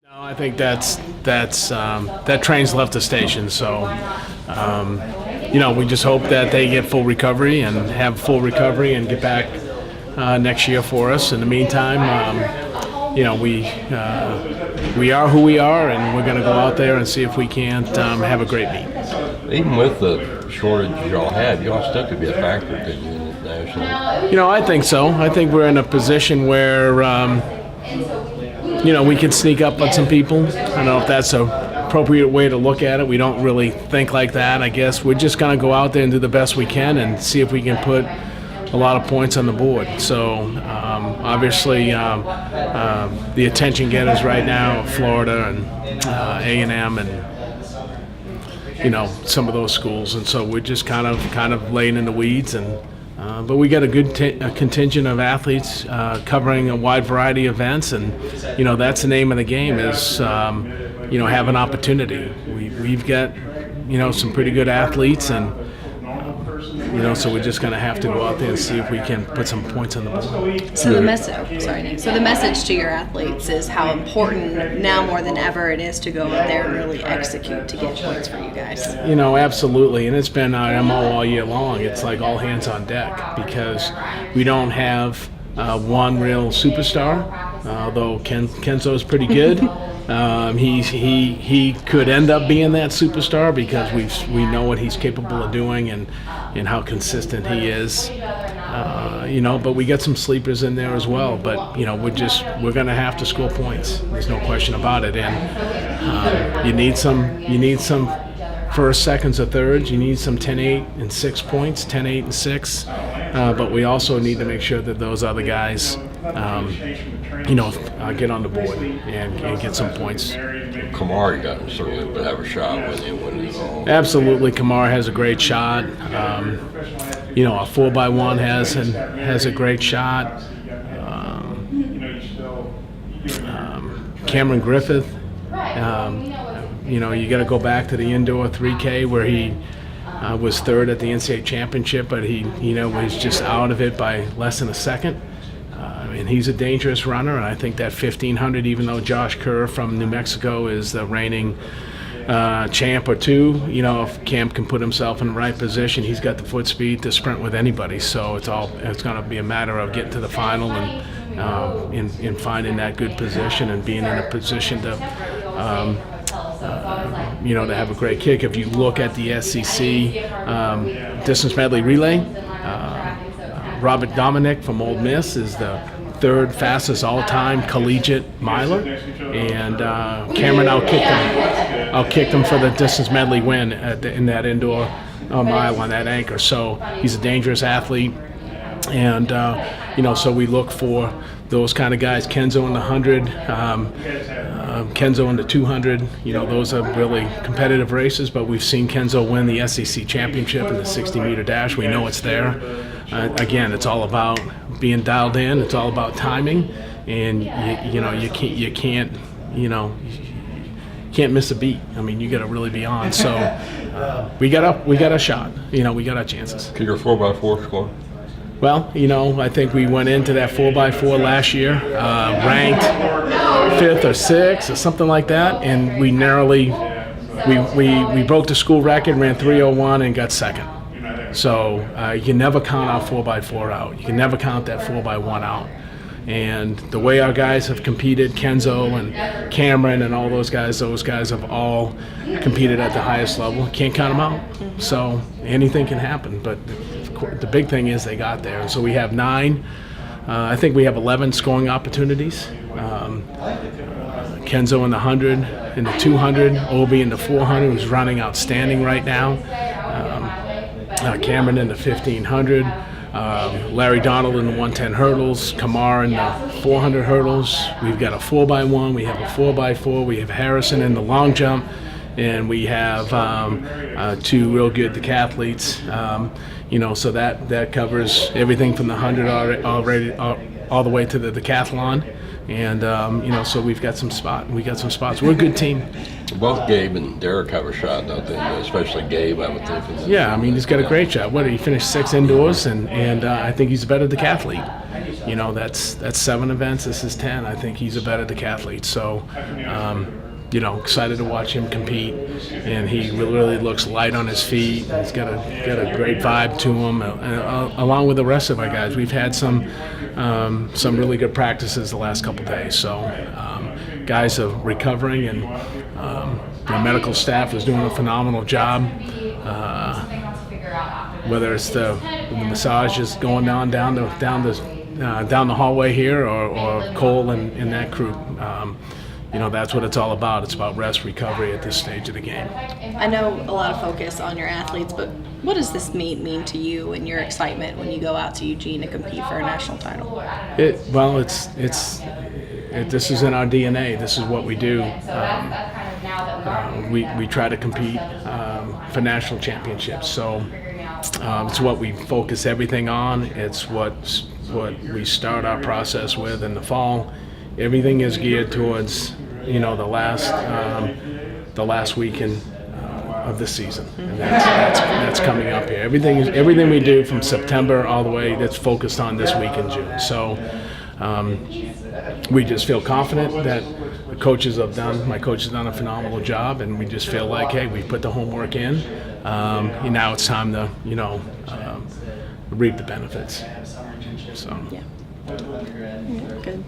No, I think that train's left the station. So, we just hope that they get full recovery and have full recovery and get back next year for us. In the meantime, we are who we are, and we're going to go out there and see if we can't have a great meet. Even with the shortage y'all had, y'all still could be a factor, couldn't you, nationally? I think so. I think we're in a position where we can sneak up on some people. I don't know if that's an appropriate way to look at it. We don't really think like that, I guess. We're just going to go out there and do the best we can and see if we can put a lot of points on the board. So, obviously, the attention getters right now, Florida and A&M and, some of those schools. And so we're just kind of laying in the weeds. But we got a good contingent of athletes covering a wide variety of events, and that's the name of the game is have an opportunity. We've got some pretty good athletes, and so we're just going to have to go out there and see if we can put some points on the board. So the message to your athletes is how important now more than ever it is to go out there and really execute to get points for you guys. Absolutely, and it's been our MO all year long. It's like all hands on deck because we don't have one real superstar, although Kenzo is pretty good. He could end up being that superstar because we know what he's capable of doing and how consistent he is. But we get some sleepers in there as well. But we're going to have to score points. There's no question about it. And you need some first, seconds, or thirds. You need some 10-8 and 6 points, 10-8 and 6. But we also need to make sure that those other guys, get on the board and get some points. Kamar, you got certainly would have a shot when it all. Absolutely, Kamar has a great shot. A 4x1 has a great shot. Cameron Griffith. You got to go back to the indoor 3K where he was third at the NCAA Championship, but he was just out of it by less than a second. And he's a dangerous runner, and I think that 1500, even though Josh Kerr from New Mexico is the reigning champ or two, if Cam can put himself in the right position, he's got the foot speed to sprint with anybody. So it's going to be a matter of getting to the final and in finding that good position and being in a position to to have a great kick. If you look at the SEC distance medley relay, Robert Dominic from Ole Miss is the third fastest all-time collegiate miler, and Cameron outkicked him for the distance medley win in that indoor mile on that anchor. So he's a dangerous athlete, and so we look for those kind of guys. Kenzo in the 100, Kenzo in the 200. Those are really competitive races, but we've seen Kenzo win the SEC championship in the 60-meter dash. We know it's there. Again, it's all about being dialed in. It's all about timing, and you can't miss a beat. I mean, you got to really be on. So we got a shot. We got our chances. Can your 4x4 score? Well, I think we went into that 4x4 last year, ranked 5th or 6th or something like that, and we narrowly we broke the school record, ran 3:01, and got second. So you can never count our 4x4 out. You can never count that 4x1 out. And the way our guys have competed, Kenzo and Cameron and all those guys have all competed at the highest level. Can't count them out. So anything can happen. But the big thing is they got there. And so we have 9. I think we have 11 scoring opportunities. Kenzo in the 100, in the 200, Obi in the 400, who's running outstanding right now. Cameron in the 1500, Larry Donald in the 110 hurdles, Kamar in the 400 hurdles. We've got a 4x1, we have a 4x4, we have Harrison in the long jump, and we have 2 real good decathletes. So that covers everything from the 100 already all the way to the decathlon. And so we've got some spots. We're a good team. Both Gabe and Derek have a shot, don't they? Especially Gabe, I would think. Yeah, I mean, he's got a great shot. He finished 6th indoors, and I think he's a better decathlete. that's 7 events. This is 10. I think he's a better decathlete. So, excited to watch him compete, and he really looks light on his feet. He's got a great vibe to him, along with the rest of our guys. We've had some really good practices the last couple days. So, guys are recovering, and the medical staff is doing a phenomenal job. Whether it's the massage just going down the hallway here, or Cole and that crew. That's what it's all about. It's about rest, recovery at this stage of the game. I know a lot of focus on your athletes, but what does this mean to you and your excitement when you go out to Eugene to compete for a national title? This is in our DNA. This is what we do. We try to compete for national championships. So it's what we focus everything on. It's what we start our process with in the fall. Everything is geared towards the last weekend of the season, and that's coming up here. Everything we do from September all the way, that's focused on this week in June. So we just feel confident that my coaches have done a phenomenal job, and we just feel like, hey, we put the homework in. Now it's time to reap the benefits. So yeah. Good.